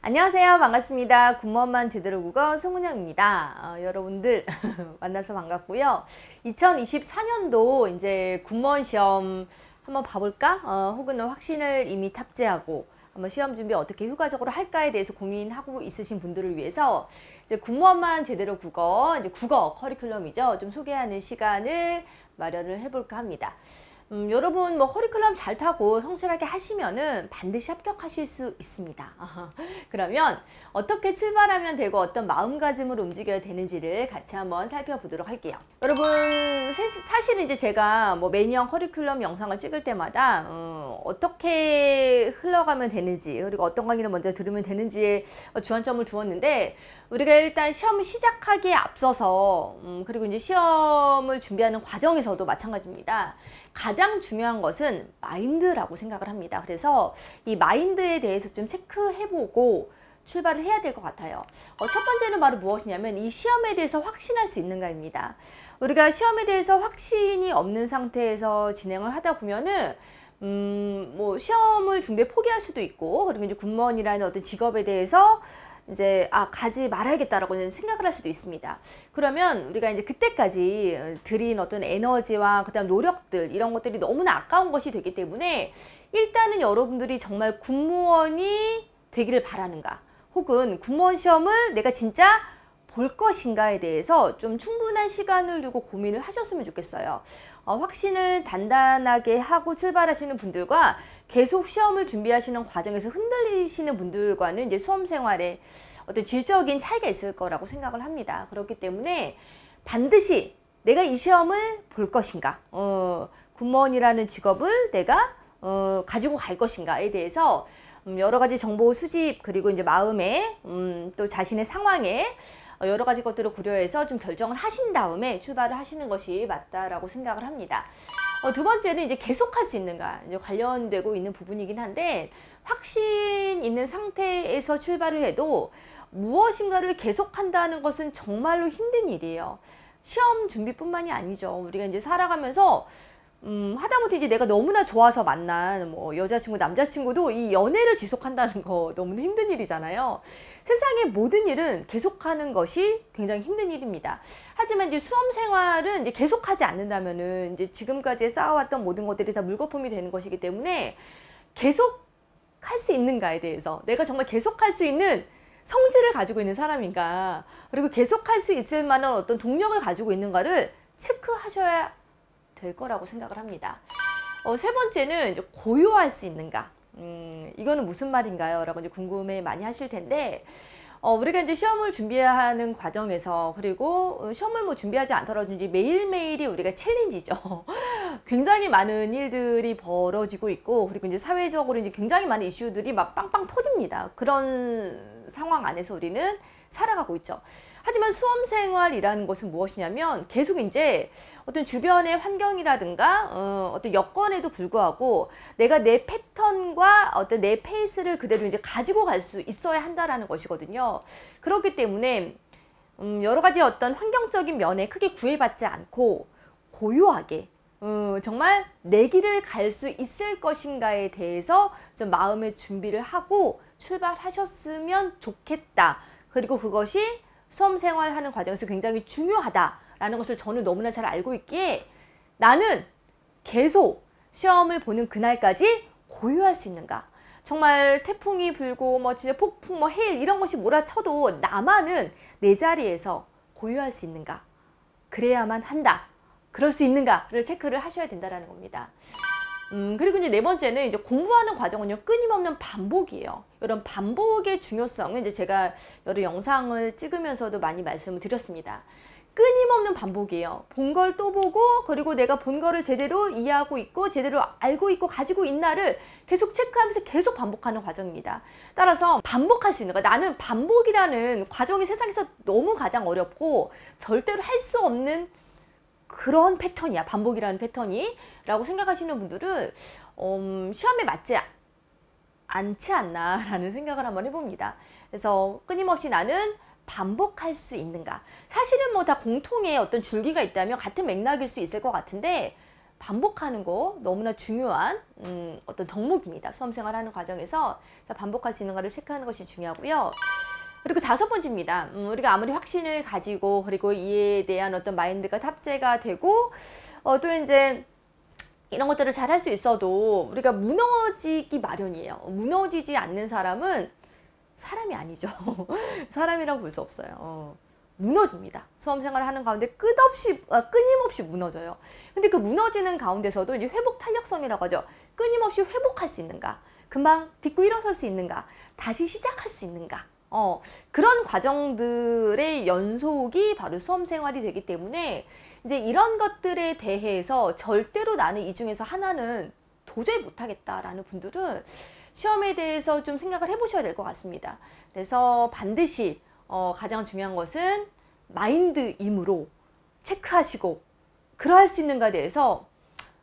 안녕하세요. 반갑습니다. 군무원만 제대로 국어 송은영입니다. 여러분들 만나서 반갑고요. 2024년도 이제 군무원 시험 한번 봐볼까? 혹은 확신을 이미 탑재하고 한번 시험 준비 어떻게 효과적으로 할까에 대해서 고민하고 있으신 분들을 위해서 이제 군무원만 제대로 국어, 이제 국어 커리큘럼이죠. 좀 소개하는 시간을 마련을 해볼까 합니다. 여러분 뭐 커리큘럼 잘 타고 성실하게 하시면은 반드시 합격하실 수 있습니다. 그러면 어떻게 출발하면 되고 어떤 마음가짐으로 움직여야 되는지를 같이 한번 살펴보도록 할게요. 여러분 사실은 이제 제가 뭐 매년 커리큘럼 영상을 찍을 때마다 어떻게 흘러가면 되는지 그리고 어떤 강의를 먼저 들으면 되는지에 주안점을 두었는데 우리가 일단 시험을 시작하기에 앞서서 그리고 이제 시험을 준비하는 과정에서도 마찬가지입니다. 가장 중요한 것은 마인드라고 생각을 합니다. 그래서 이 마인드에 대해서 좀 체크해보고 출발을 해야 될 것 같아요. 첫 번째는 바로 무엇이냐면 이 시험에 대해서 확신할 수 있는가입니다. 우리가 시험에 대해서 확신이 없는 상태에서 진행을 하다 보면은 뭐 시험을 중도에 포기할 수도 있고 그리고 이제 군무원이라는 어떤 직업에 대해서 이제 가지 말아야겠다라고 생각을 할 수도 있습니다. 그러면 우리가 이제 그때까지 들인 어떤 에너지와 그다음 노력들 이런 것들이 너무나 아까운 것이 되기 때문에 일단은 여러분들이 정말 군무원이 되기를 바라는가 혹은 군무원 시험을 내가 진짜 볼 것인가에 대해서 좀 충분한 시간을 두고 고민을 하셨으면 좋겠어요. 확신을 단단하게 하고 출발하시는 분들과 계속 시험을 준비하시는 과정에서 흔들리시는 분들과는 이제 수험 생활에 어떤 질적인 차이가 있을 거라고 생각을 합니다. 그렇기 때문에 반드시 내가 이 시험을 볼 것인가, 군무원이라는 직업을 내가 가지고 갈 것인가에 대해서 여러 가지 정보 수집 그리고 이제 마음에 또 자신의 상황에 여러 가지 것들을 고려해서 좀 결정을 하신 다음에 출발을 하시는 것이 맞다라고 생각을 합니다. 두 번째는 이제 계속할 수 있는가 이제 관련되고 있는 부분이긴 한데 확신 있는 상태에서 출발을 해도 무엇인가를 계속한다는 것은 정말로 힘든 일이에요. 시험 준비뿐만이 아니죠. 우리가 이제 살아가면서 하다못해 이제 내가 너무나 좋아서 만난 뭐 여자친구, 남자친구도 이 연애를 지속한다는 거 너무나 힘든 일이잖아요. 세상의 모든 일은 계속하는 것이 굉장히 힘든 일입니다. 하지만 이제 수험 생활은 이제 계속하지 않는다면은 이제 지금까지 쌓아왔던 모든 것들이 다 물거품이 되는 것이기 때문에 계속할 수 있는가에 대해서 내가 정말 계속할 수 있는 성질을 가지고 있는 사람인가 그리고 계속할 수 있을 만한 어떤 동력을 가지고 있는가를 체크하셔야 될 거라고 생각을 합니다. 세 번째는 이제 고요할 수 있는가. 이거는 무슨 말인가요? 라고 이제 궁금해 많이 하실 텐데, 우리가 이제 시험을 준비하는 과정에서 그리고 시험을 뭐 준비하지 않더라도 이제 매일매일이 우리가 챌린지죠. 굉장히 많은 일들이 벌어지고 있고, 그리고 이제 사회적으로 이제 굉장히 많은 이슈들이 막 빵빵 터집니다. 그런 상황 안에서 우리는 살아가고 있죠. 하지만 수험 생활이라는 것은 무엇이냐면 계속 이제 어떤 주변의 환경이라든가 어떤 여건에도 불구하고 내가 내 패턴과 어떤 내 페이스를 그대로 이제 가지고 갈 수 있어야 한다라는 것이거든요. 그렇기 때문에 여러 가지 어떤 환경적인 면에 크게 구애받지 않고 고요하게 정말 내 길을 갈 수 있을 것인가에 대해서 좀 마음의 준비를 하고 출발하셨으면 좋겠다. 그리고 그것이 수험 생활하는 과정에서 굉장히 중요하다라는 것을 저는 너무나 잘 알고 있기에 나는 계속 시험을 보는 그날까지 고요할 수 있는가. 정말 태풍이 불고 뭐 진짜 폭풍 뭐 해일 이런 것이 몰아쳐도 나만은 내 자리에서 고요할 수 있는가. 그래야만 한다. 그럴 수 있는가를 체크를 하셔야 된다는 겁니다. 그리고 이제 네 번째는 이제 공부하는 과정은요, 끊임없는 반복이에요. 이런 반복의 중요성은 이제 제가 여러 영상을 찍으면서도 많이 말씀을 드렸습니다. 끊임없는 반복이에요. 본 걸 또 보고, 그리고 내가 본 거를 제대로 이해하고 있고, 제대로 알고 있고, 가지고 있나를 계속 체크하면서 계속 반복하는 과정입니다. 따라서 반복할 수 있는 거. 나는 반복이라는 과정이 세상에서 너무 가장 어렵고, 절대로 할 수 없는 그런 패턴이야. 반복이라는 패턴이 라고 생각하시는 분들은 시험에 맞지 않지 않나 라는 생각을 한번 해봅니다. 그래서 끊임없이 나는 반복할 수 있는가. 사실은 뭐 다 공통의 어떤 줄기가 있다면 같은 맥락일 수 있을 것 같은데 반복하는 거 너무나 중요한 어떤 덕목입니다. 수험생활 하는 과정에서 반복할 수 있는가를 체크하는 것이 중요하고요. 그리고 5번째입니다. 우리가 아무리 확신을 가지고 그리고 이에 대한 어떤 마인드가 탑재가 되고 또 이제 이런 것들을 잘 할 수 있어도 우리가 무너지기 마련이에요. 무너지지 않는 사람은 사람이 아니죠. 사람이라고 볼 수 없어요. 무너집니다. 수험생활을 하는 가운데 끊임없이 무너져요. 근데 그 무너지는 가운데서도 이제 회복 탄력성이라고 하죠. 끊임없이 회복할 수 있는가? 금방 딛고 일어설 수 있는가? 다시 시작할 수 있는가? 그런 과정들의 연속이 바로 수험생활이 되기 때문에 이제 이런 것들에 대해서 절대로 나는 이 중에서 하나는 도저히 못하겠다라는 분들은 시험에 대해서 좀 생각을 해보셔야 될 것 같습니다. 그래서 반드시 가장 중요한 것은 마인드임으로 체크하시고 그러할 수 있는가에 대해서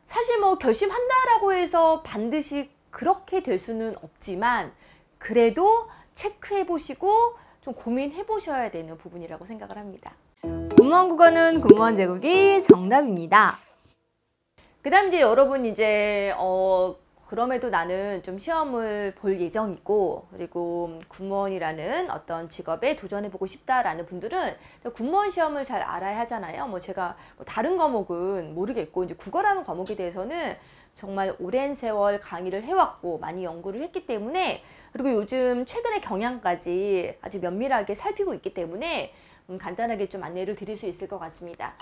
사실 뭐 결심한다라고 해서 반드시 그렇게 될 수는 없지만 그래도 체크해 보시고 좀 고민해 보셔야 되는 부분이라고 생각을 합니다. 군무원 국어는 군무원 제국이 정답입니다. 그 다음 이제 여러분 이제 그럼에도 나는 좀 시험을 볼 예정이고 그리고 군무원이라는 어떤 직업에 도전해보고 싶다라는 분들은 군무원 시험을 잘 알아야 하잖아요. 뭐 제가 다른 과목은 모르겠고 이제 국어라는 과목에 대해서는 정말 오랜 세월 강의를 해왔고 많이 연구를 했기 때문에 그리고 요즘 최근의 경향까지 아주 면밀하게 살피고 있기 때문에 간단하게 좀 안내를 드릴 수 있을 것 같습니다.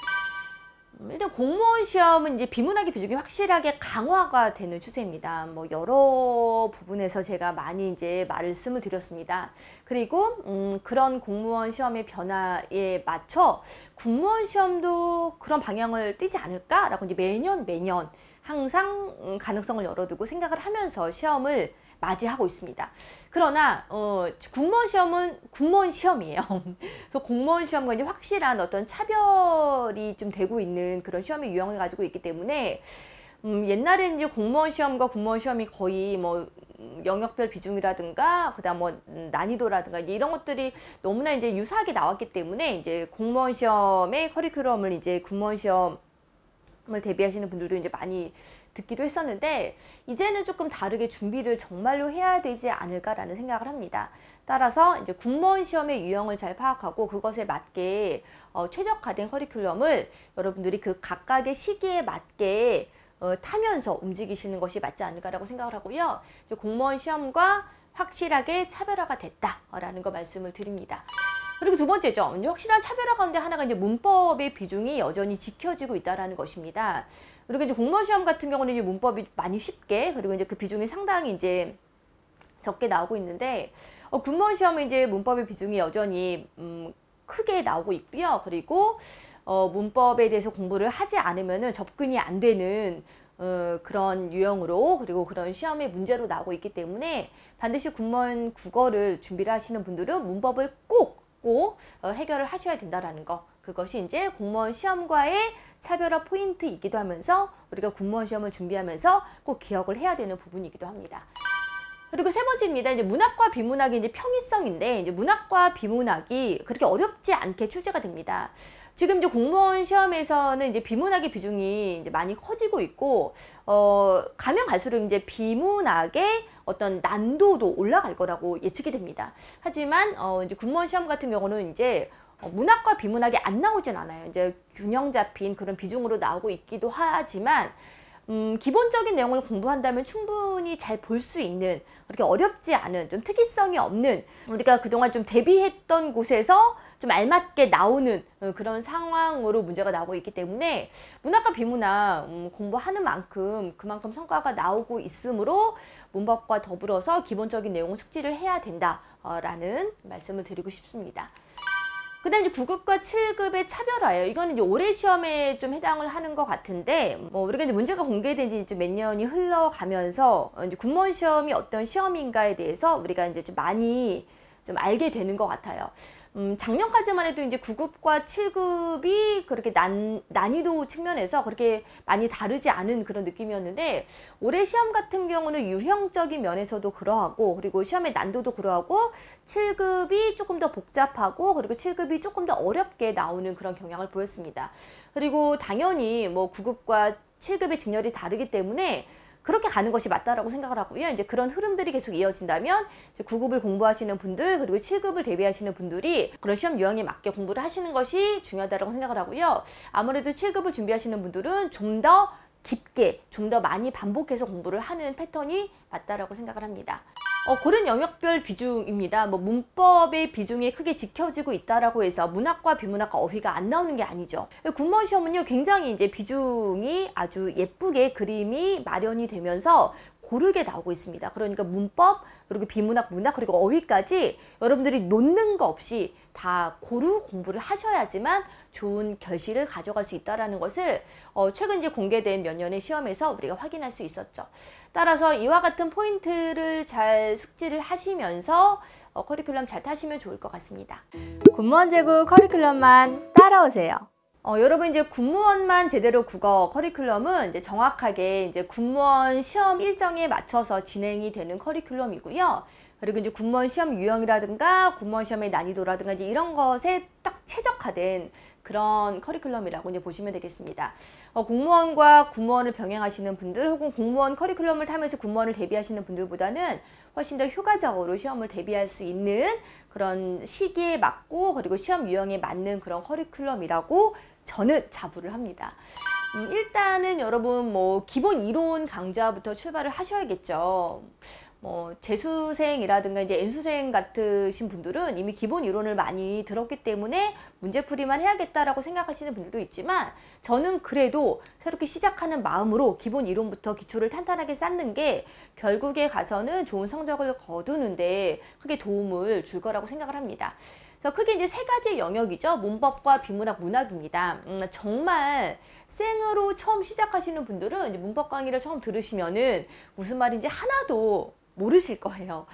일단 공무원 시험은 이제 비문학의 비중이 확실하게 강화가 되는 추세입니다. 뭐 여러 부분에서 제가 많이 이제 말씀을 드렸습니다. 그리고 그런 공무원 시험의 변화에 맞춰 군무원 시험도 그런 방향을 띠지 않을까라고 이제 매년 항상 가능성을 열어두고 생각을 하면서 시험을 맞이하고 있습니다. 그러나 군무원 시험은 군무원 시험이에요. 그래서 공무원 시험과 이제 확실한 어떤 차별이 좀 되고 있는 그런 시험의 유형을 가지고 있기 때문에 옛날에는 이제 공무원 시험과 군무원 시험이 거의 뭐 영역별 비중이라든가 그다음 뭐 난이도라든가 이런 것들이 너무나 이제 유사하게 나왔기 때문에 이제 공무원 시험의 커리큘럼을 이제 군무원 시험을 대비하시는 분들도 이제 많이 듣기도 했었는데 이제는 조금 다르게 준비를 정말로 해야 되지 않을까라는 생각을 합니다. 따라서 이제 군무원 시험의 유형을 잘 파악하고 그것에 맞게 최적화된 커리큘럼을 여러분들이 그 각각의 시기에 맞게 타면서 움직이시는 것이 맞지 않을까라고 생각을 하고요. 이제 공무원 시험과 확실하게 차별화가 됐다라는 거 말씀을 드립니다. 그리고 두 번째죠. 이제 확실한 차별화 가운데 하나가 이제 문법의 비중이 여전히 지켜지고 있다라는 것입니다. 그리고 이제 공무원 시험 같은 경우는 이제 문법이 많이 쉽게 그리고 이제 그 비중이 상당히 이제 적게 나오고 있는데 군무원 시험은 이제 문법의 비중이 여전히 크게 나오고 있고요. 그리고 문법에 대해서 공부를 하지 않으면은 접근이 안 되는 그런 유형으로 그리고 그런 시험의 문제로 나오고 있기 때문에 반드시 군무원 국어를 준비를 하시는 분들은 문법을 꼭 해결을 하셔야 된다라는 거. 그것이 이제 공무원 시험과의 차별화 포인트이기도 하면서 우리가 군무원 시험을 준비하면서 꼭 기억을 해야 되는 부분이기도 합니다. 그리고 세 번째입니다. 이제 문학과 비문학의 이제 평이성인데 이제 문학과 비문학이 그렇게 어렵지 않게 출제가 됩니다. 지금 이제 공무원 시험에서는 이제 비문학의 비중이 이제 많이 커지고 있고 가면 갈수록 이제 비문학의 어떤 난도도 올라갈 거라고 예측이 됩니다. 하지만 이제 군무원 시험 같은 경우는 이제 문학과 비문학이 안 나오진 않아요. 이제 균형 잡힌 그런 비중으로 나오고 있기도 하지만 기본적인 내용을 공부한다면 충분히 잘 볼 수 있는 그렇게 어렵지 않은 좀 특이성이 없는 우리가 그동안 좀 대비했던 곳에서 좀 알맞게 나오는 그런 상황으로 문제가 나오고 있기 때문에 문학과 비문학 공부하는 만큼 그만큼 성과가 나오고 있으므로 문법과 더불어서 기본적인 내용을 숙지를 해야 된다라는 말씀을 드리고 싶습니다. 그 다음 이제 9급과 7급의 차별화예요. 이거는 이제 올해 시험에 좀 해당을 하는 것 같은데, 뭐 우리가 이제 문제가 공개된 지 이제 몇 년이 흘러가면서 이제 군무원 시험이 어떤 시험인가에 대해서 우리가 이제 좀 많이 좀 알게 되는 것 같아요. 작년까지만 해도 이제 9급과 7급이 그렇게 난이도 측면에서 그렇게 많이 다르지 않은 그런 느낌이었는데 올해 시험 같은 경우는 유형적인 면에서도 그러하고 그리고 시험의 난도도 그러하고 7급이 조금 더 복잡하고 그리고 7급이 조금 더 어렵게 나오는 그런 경향을 보였습니다. 그리고 당연히 뭐 9급과 7급의 직렬이 다르기 때문에 그렇게 가는 것이 맞다라고 생각을 하고요. 이제 그런 흐름들이 계속 이어진다면 이제 9급을 공부하시는 분들 그리고 7급을 대비하시는 분들이 그런 시험 유형에 맞게 공부를 하시는 것이 중요하다고 생각을 하고요. 아무래도 7급을 준비하시는 분들은 좀 더 깊게, 좀 더 많이 반복해서 공부를 하는 패턴이 맞다라고 생각을 합니다. 고른 영역별 비중입니다. 뭐 문법의 비중이 크게 지켜지고 있다라고 해서 문학과 비문학과 어휘가 안 나오는 게 아니죠. 군무원 시험은요, 굉장히 이제 비중이 아주 예쁘게 그림이 마련이 되면서 고르게 나오고 있습니다. 그러니까 문법, 그리고 비문학, 문학, 그리고 어휘까지 여러분들이 놓는 거 없이 다 고루 공부를 하셔야지만 좋은 결실을 가져갈 수 있다는 것을 최근 이제 공개된 몇 년의 시험에서 우리가 확인할 수 있었죠. 따라서 이와 같은 포인트를 잘 숙지를 하시면서 커리큘럼 잘 타시면 좋을 것 같습니다. 군무원 제국 커리큘럼만 따라오세요. 여러분 이제 군무원만 제대로 국어 커리큘럼은 이제 정확하게 이제 군무원 시험 일정에 맞춰서 진행이 되는 커리큘럼이고요. 그리고 이제 군무원 시험 유형이라든가 군무원 시험의 난이도라든가 이제 이런 것에 딱 최적화된 그런 커리큘럼이라고 이제 보시면 되겠습니다. 공무원과 군무원을 병행하시는 분들 혹은 공무원 커리큘럼을 타면서 군무원을 대비하시는 분들보다는 훨씬 더 효과적으로 시험을 대비할 수 있는 그런 시기에 맞고 그리고 시험 유형에 맞는 그런 커리큘럼이라고 저는 자부를 합니다. 일단은 여러분 뭐 기본 이론 강좌부터 출발을 하셔야겠죠. 재수생이라든가 이제 N수생 같으신 분들은 이미 기본 이론을 많이 들었기 때문에 문제풀이만 해야겠다라고 생각하시는 분들도 있지만 저는 그래도 새롭게 시작하는 마음으로 기본 이론부터 기초를 탄탄하게 쌓는 게 결국에 가서는 좋은 성적을 거두는데 크게 도움을 줄 거라고 생각을 합니다. 그래서 크게 이제 세 가지 영역이죠. 문법과 비문학, 문학입니다. 정말 생으로 처음 시작하시는 분들은 이제 문법 강의를 처음 들으시면은 무슨 말인지 하나도 모르실 거예요.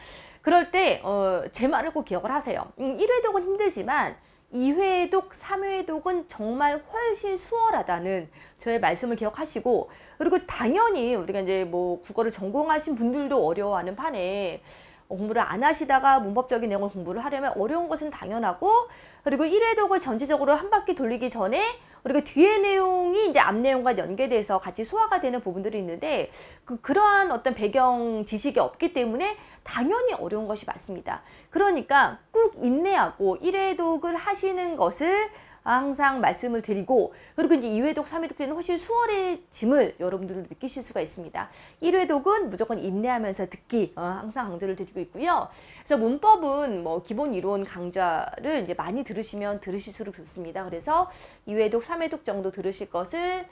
그럴 때 제 말을 꼭 기억을 하세요. 1회독은 힘들지만 2회독, 3회독은 정말 훨씬 수월하다는 저의 말씀을 기억하시고, 그리고 당연히 우리가 이제 뭐 국어를 전공하신 분들도 어려워하는 판에 공부를 안 하시다가 문법적인 내용을 공부를 하려면 어려운 것은 당연하고, 그리고 1회독을 전체적으로 한 바퀴 돌리기 전에 우리가 뒤에 내용이 이제 앞 내용과 연계돼서 같이 소화가 되는 부분들이 있는데 그러한 어떤 배경 지식이 없기 때문에 당연히 어려운 것이 맞습니다. 그러니까 꾹 인내하고 1회독을 하시는 것을 항상 말씀을 드리고, 그리고 이제 2회독, 3회독 때는 훨씬 수월해짐을 여러분들도 느끼실 수가 있습니다. 1회독은 무조건 인내하면서 듣기 항상 강조를 드리고 있고요. 그래서 문법은 뭐 기본 이론 강좌를 이제 많이 들으시면 들으실수록 좋습니다. 그래서 2회독, 3회독 정도 들으실 것을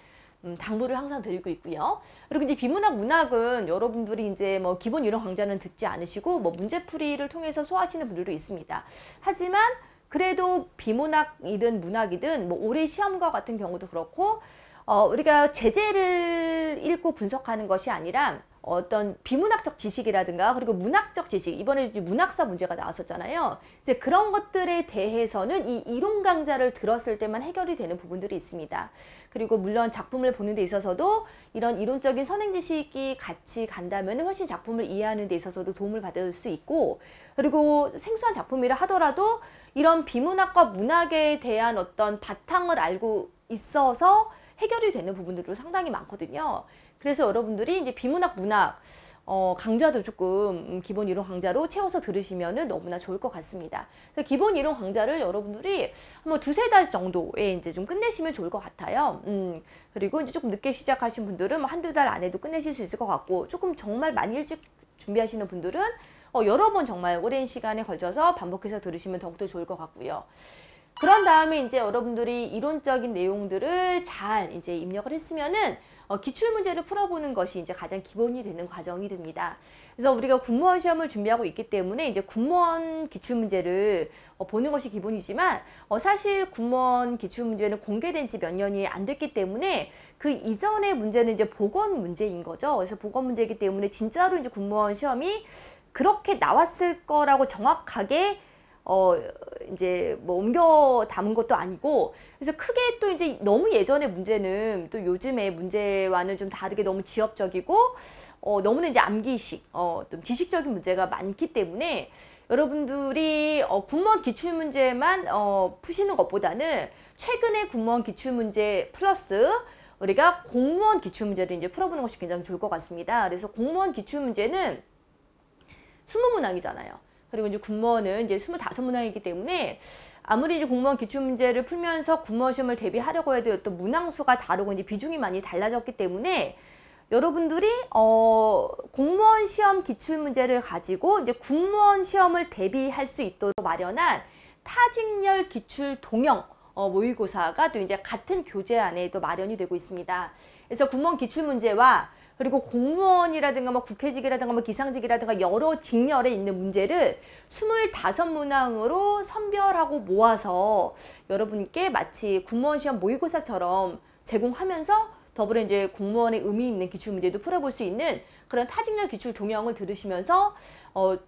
당부를 항상 드리고 있고요. 그리고 이제 비문학, 문학은 여러분들이 이제 뭐 기본 이론 강좌는 듣지 않으시고 뭐 문제풀이를 통해서 소화하시는 분들도 있습니다. 하지만 그래도 비문학이든 문학이든 뭐 올해 시험과 같은 경우도 그렇고 우리가 제재를 읽고 분석하는 것이 아니라 어떤 비문학적 지식이라든가 그리고 문학적 지식, 이번에 이제 문학사 문제가 나왔었잖아요. 이제 그런 것들에 대해서는 이 이론 강좌를 들었을 때만 해결이 되는 부분들이 있습니다. 그리고 물론 작품을 보는 데 있어서도 이런 이론적인 선행 지식이 같이 간다면 훨씬 작품을 이해하는 데 있어서도 도움을 받을 수 있고, 그리고 생소한 작품이라 하더라도 이런 비문학과 문학에 대한 어떤 바탕을 알고 있어서 해결이 되는 부분들도 상당히 많거든요. 그래서 여러분들이 이제 비문학, 문학 강좌도 조금 기본 이론 강좌로 채워서 들으시면 너무나 좋을 것 같습니다. 그래서 기본 이론 강좌를 여러분들이 한번 2-3달 정도에 이제 좀 끝내시면 좋을 것 같아요. 그리고 이제 조금 늦게 시작하신 분들은 뭐 1-2달 안에도 끝내실 수 있을 것 같고, 조금 정말 많이 일찍 준비하시는 분들은 여러 번 정말 오랜 시간에 걸쳐서 반복해서 들으시면 더욱더 좋을 것 같고요. 그런 다음에 이제 여러분들이 이론적인 내용들을 잘 이제 입력을 했으면은 기출문제를 풀어보는 것이 이제 가장 기본이 되는 과정이 됩니다. 그래서 우리가 군무원 시험을 준비하고 있기 때문에 이제 군무원 기출문제를 보는 것이 기본이지만 사실 군무원 기출문제는 공개된 지 몇 년이 안 됐기 때문에 그 이전의 문제는 이제 보건 문제인 거죠. 그래서 보건 문제이기 때문에 진짜로 이제 군무원 시험이 그렇게 나왔을 거라고 정확하게 이제 뭐 옮겨 담은 것도 아니고, 그래서 크게 또 이제 너무 예전의 문제는 또 요즘의 문제와는 좀 다르게 너무 지엽적이고 너무나 이제 암기식 좀 지식적인 문제가 많기 때문에 여러분들이 군무원 기출문제만 푸시는 것보다는 최근의 군무원 기출문제 플러스 우리가 공무원 기출문제를 이제 풀어보는 것이 굉장히 좋을 것 같습니다. 그래서 공무원 기출문제는 20문항이잖아요. 그리고 이제 군무원은 이제 25문항이기 때문에 아무리 이제 공무원 기출문제를 풀면서 군무원 시험을 대비하려고 해도 어떤 문항수가 다르고 이제 비중이 많이 달라졌기 때문에 여러분들이 공무원 시험 기출문제를 가지고 이제 군무원 시험을 대비할 수 있도록 마련한 타직렬 기출 동형 모의고사가 또 이제 같은 교재 안에 또 마련이 되고 있습니다. 그래서 군무원 기출문제와 그리고 공무원이라든가 뭐 국회직이라든가 뭐 기상직이라든가 여러 직렬에 있는 문제를 25문항으로 선별하고 모아서 여러분께 마치 군무원 시험 모의고사처럼 제공하면서 더불어 이제 공무원의 의미 있는 기출문제도 풀어볼 수 있는 그런 타직렬 기출 동형을 들으시면서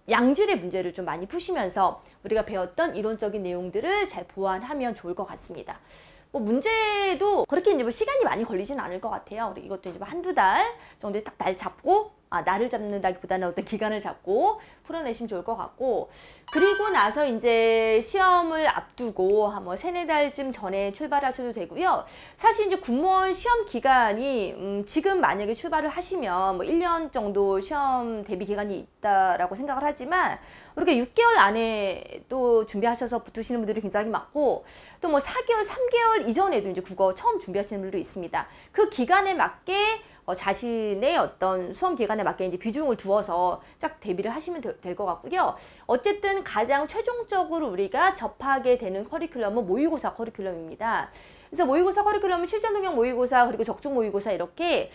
양질의 문제를 좀 많이 푸시면서 우리가 배웠던 이론적인 내용들을 잘 보완하면 좋을 것 같습니다. 뭐 문제도 그렇게 이제 뭐 시간이 많이 걸리진 않을 것 같아요. 이것도 이제 뭐 한두 달 정도에 딱 날 잡고 날을 잡는다기보다는 어떤 기간을 잡고 풀어내시면 좋을 것 같고, 그리고 나서 이제 시험을 앞두고 뭐 3-4달쯤 전에 출발하셔도 되고요. 사실 이제 군무원 시험 기간이 지금 만약에 출발을 하시면 뭐 1년 정도 시험 대비 기간이 있다라고 생각을 하지만 우리가 6개월 안에 또 준비하셔서 붙으시는 분들이 굉장히 많고, 또 뭐 4개월, 3개월 이전에도 이제 국어 처음 준비하시는 분들도 있습니다. 그 기간에 맞게 자신의 어떤 수험 기간에 맞게 이제 비중을 두어서 쫙 대비를 하시면 될 것 같고요. 어쨌든 가장 최종적으로 우리가 접하게 되는 커리큘럼은 모의고사 커리큘럼입니다. 그래서 모의고사 커리큘럼은 실전동형 모의고사 그리고 적중 모의고사 이렇게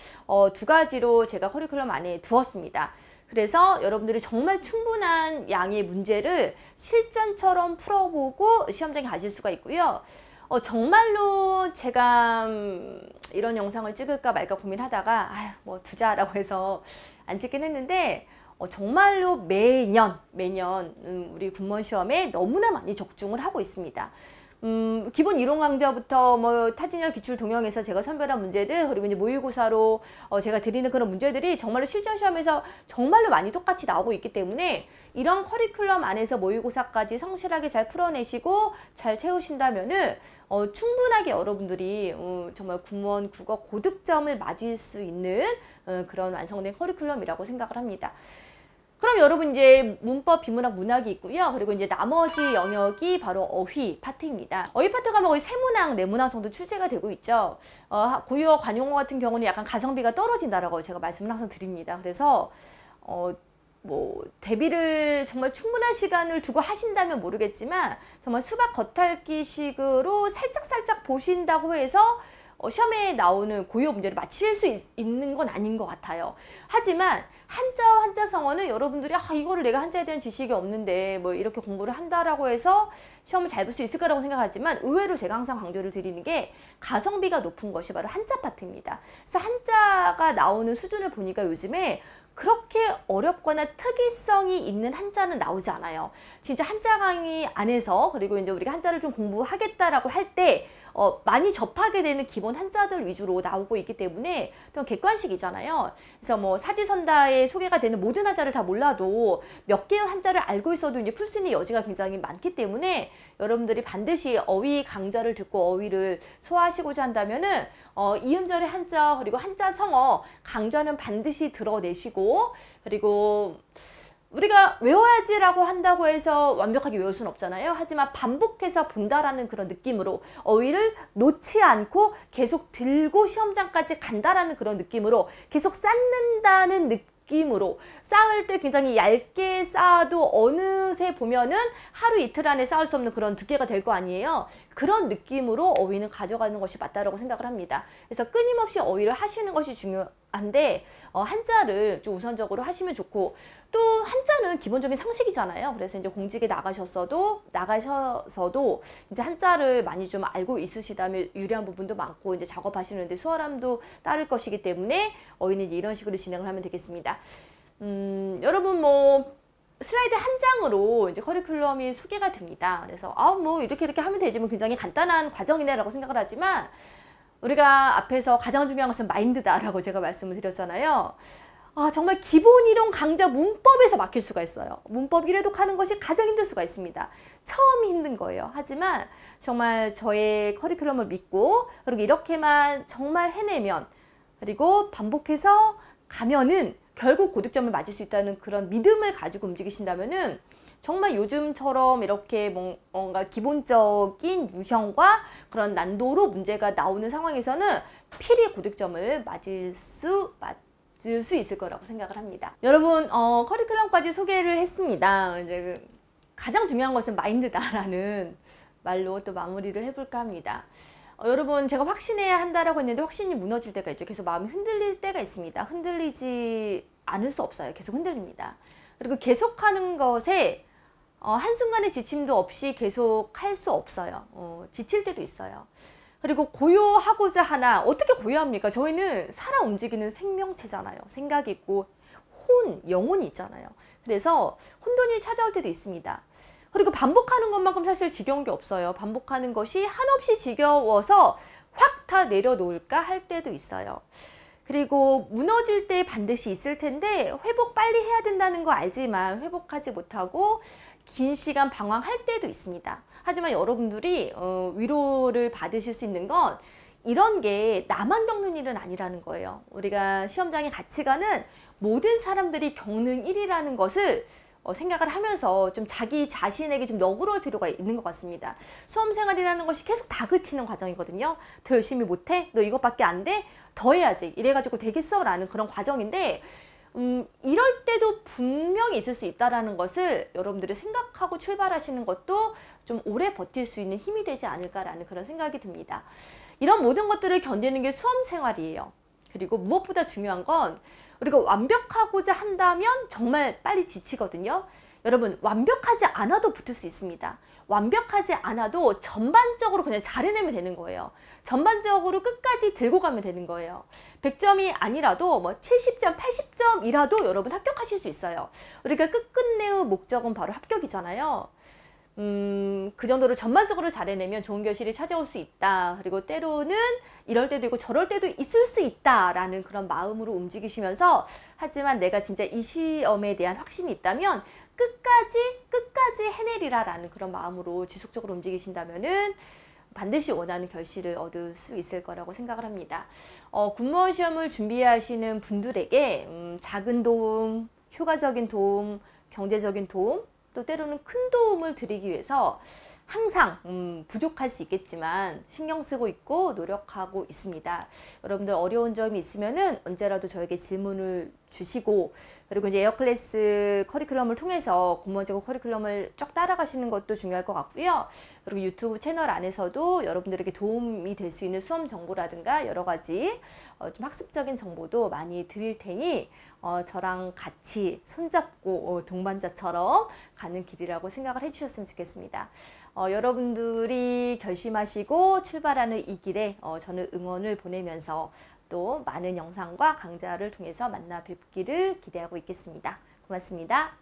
두 가지로 제가 커리큘럼 안에 두었습니다. 그래서 여러분들이 정말 충분한 양의 문제를 실전처럼 풀어보고 시험장에 가실 수가 있고요. 정말로 제가 이런 영상을 찍을까 말까 고민하다가 뭐 두자라고 해서 안 찍긴 했는데 정말로 매년 우리 군무원 시험에 너무나 많이 적중을 하고 있습니다. 기본 이론 강좌부터 뭐 타직렬 기출 동형에서 제가 선별한 문제들, 그리고 이제 모의고사로 제가 드리는 그런 문제들이 정말로 실전 시험에서 정말로 많이 똑같이 나오고 있기 때문에 이런 커리큘럼 안에서 모의고사까지 성실하게 잘 풀어내시고 잘 채우신다면은 충분하게 여러분들이 정말 군무원 국어 고득점을 맞을 수 있는 그런 완성된 커리큘럼이라고 생각을 합니다. 그럼 여러분 이제 문법, 비문학, 문학이 있고요. 그리고 이제 나머지 영역이 바로 어휘 파트입니다. 어휘 파트가 거의 3문항, 4문항 정도 출제가 되고 있죠. 고유어, 관용어 같은 경우는 약간 가성비가 떨어진다라고 제가 말씀을 항상 드립니다. 그래서 뭐 대비를 정말 충분한 시간을 두고 하신다면 모르겠지만 정말 수박 겉핥기식으로 살짝 보신다고 해서 시험에 나오는 고유어 문제를 맞힐 수 있는 건 아닌 것 같아요. 하지만 한자와 한자성어는 여러분들이 이거를 내가 한자에 대한 지식이 없는데 뭐 이렇게 공부를 한다라고 해서 시험을 잘 볼 수 있을 거라고 생각하지만 의외로 제가 항상 강조를 드리는 게 가성비가 높은 것이 바로 한자 파트입니다. 그래서 한자가 나오는 수준을 보니까 요즘에 그렇게 어렵거나 특이성이 있는 한자는 나오지 않아요. 진짜 한자 강의 안에서, 그리고 이제 우리가 한자를 좀 공부하겠다라고 할 때 많이 접하게 되는 기본 한자들 위주로 나오고 있기 때문에 좀 객관식이잖아요. 그래서 뭐 사지선다에 소개가 되는 모든 한자를 다 몰라도 몇 개의 한자를 알고 있어도 이제 풀 수 있는 여지가 굉장히 많기 때문에 여러분들이 반드시 어휘 강좌를 듣고 어휘를 소화하시고자 한다면은 이음절의 한자 그리고 한자 성어 강좌는 반드시 들어내시고, 그리고 우리가 외워야지라고 한다고 해서 완벽하게 외울 수는 없잖아요. 하지만 반복해서 본다라는 그런 느낌으로 어휘를 놓지 않고 계속 들고 시험장까지 간다라는 그런 느낌으로 계속 쌓는다는 느낌으로 쌓을 때 굉장히 얇게 쌓아도 어느새 보면은 하루 이틀 안에 쌓을 수 없는 그런 두께가 될 거 아니에요. 그런 느낌으로 어휘는 가져가는 것이 맞다라고 생각을 합니다. 그래서 끊임없이 어휘를 하시는 것이 중요한데 한자를 좀 우선적으로 하시면 좋고, 또 한자는 기본적인 상식이잖아요. 그래서 이제 공직에 나가셔서도 이제 한자를 많이 좀 알고 있으시다면 유리한 부분도 많고 이제 작업하시는데 수월함도 따를 것이기 때문에 어휘는 이제 이런 식으로 진행을 하면 되겠습니다. 여러분 뭐 슬라이드 한 장으로 이제 커리큘럼이 소개가 됩니다. 그래서 뭐 이렇게 하면 되지 뭐 굉장히 간단한 과정이네라고 생각을 하지만 우리가 앞에서 가장 중요한 것은 마인드다라고 제가 말씀을 드렸잖아요. 정말 기본 이론 강좌 문법에서 막힐 수가 있어요. 문법 1회독 하는 것이 가장 힘들 수가 있습니다. 처음이 힘든 거예요. 하지만 정말 저의 커리큘럼을 믿고 그리고 이렇게만 정말 해내면 그리고 반복해서 가면은 결국 고득점을 맞을 수 있다는 그런 믿음을 가지고 움직이신다면은 정말 요즘처럼 이렇게 뭔가 기본적인 유형과 그런 난도로 문제가 나오는 상황에서는 필히 고득점을 맞을 수 있을 거라고 생각을 합니다. 여러분 커리큘럼까지 소개를 했습니다. 이제 가장 중요한 것은 마인드다라는 말로 또 마무리를 해볼까 합니다. 여러분 제가 확신해야 한다라고 했는데 확신이 무너질 때가 있죠. 계속 마음이 흔들릴 때가 있습니다. 흔들리지 않을 수 없어요. 계속 흔들립니다. 그리고 계속하는 것에 한순간의 지침도 없이 계속 할 수 없어요. 지칠 때도 있어요. 그리고 고요하고자 하나 어떻게 고요합니까? 저희는 살아 움직이는 생명체잖아요. 생각이 있고 영혼이 있잖아요. 그래서 혼돈이 찾아올 때도 있습니다. 그리고 반복하는 것만큼 사실 지겨운 게 없어요. 반복하는 것이 한없이 지겨워서 확 다 내려놓을까 할 때도 있어요. 그리고 무너질 때 반드시 있을 텐데 회복 빨리 해야 된다는 거 알지만 회복하지 못하고 긴 시간 방황할 때도 있습니다. 하지만 여러분들이 위로를 받으실 수 있는 건 이런 게 나만 겪는 일은 아니라는 거예요. 우리가 시험장에 같이 가는 모든 사람들이 겪는 일이라는 것을 생각을 하면서 좀 자기 자신에게 좀 너그러울 필요가 있는 것 같습니다. 수험생활이라는 것이 계속 다그치는 과정이거든요. 더 열심히 못해? 너 이것밖에 안 돼? 더 해야지. 이래가지고 되겠어? 라는 그런 과정인데 이럴 때도 분명히 있을 수 있다는 것을 여러분들이 생각하고 출발하시는 것도 좀 오래 버틸 수 있는 힘이 되지 않을까라는 그런 생각이 듭니다. 이런 모든 것들을 견디는 게 수험생활이에요. 그리고 무엇보다 중요한 건 우리가 완벽하고자 한다면 정말 빨리 지치거든요. 여러분 완벽하지 않아도 붙을 수 있습니다. 완벽하지 않아도 전반적으로 그냥 잘해내면 되는 거예요. 전반적으로 끝까지 들고 가면 되는 거예요. 100점이 아니라도 뭐 70점, 80점이라도 여러분 합격하실 수 있어요. 우리가 끝끝내의 목적은 바로 합격이잖아요. 그 정도로 전반적으로 잘해내면 좋은 결실이 찾아올 수 있다. 그리고 때로는 이럴 때도 있고 저럴 때도 있을 수 있다라는 그런 마음으로 움직이시면서 하지만 내가 진짜 이 시험에 대한 확신이 있다면 끝까지 해내리라라는 그런 마음으로 지속적으로 움직이신다면은 반드시 원하는 결실을 얻을 수 있을 거라고 생각을 합니다. 군무원 시험을 준비하시는 분들에게 작은 도움, 효과적인 도움, 경제적인 도움, 또 때로는 큰 도움을 드리기 위해서 항상 부족할 수 있겠지만 신경 쓰고 있고 노력하고 있습니다. 여러분들 어려운 점이 있으면은 언제라도 저에게 질문을 주시고 그리고 이제 에어클래스 커리큘럼을 통해서 군무원제고 커리큘럼을 쭉 따라가시는 것도 중요할 것 같고요. 그리고 유튜브 채널 안에서도 여러분들에게 도움이 될 수 있는 수험 정보라든가 여러 가지 좀 학습적인 정보도 많이 드릴 테니 저랑 같이 손잡고 동반자처럼 가는 길이라고 생각을 해주셨으면 좋겠습니다. 여러분들이 결심하시고 출발하는 이 길에 저는 응원을 보내면서 또 많은 영상과 강좌를 통해서 만나 뵙기를 기대하고 있겠습니다. 고맙습니다.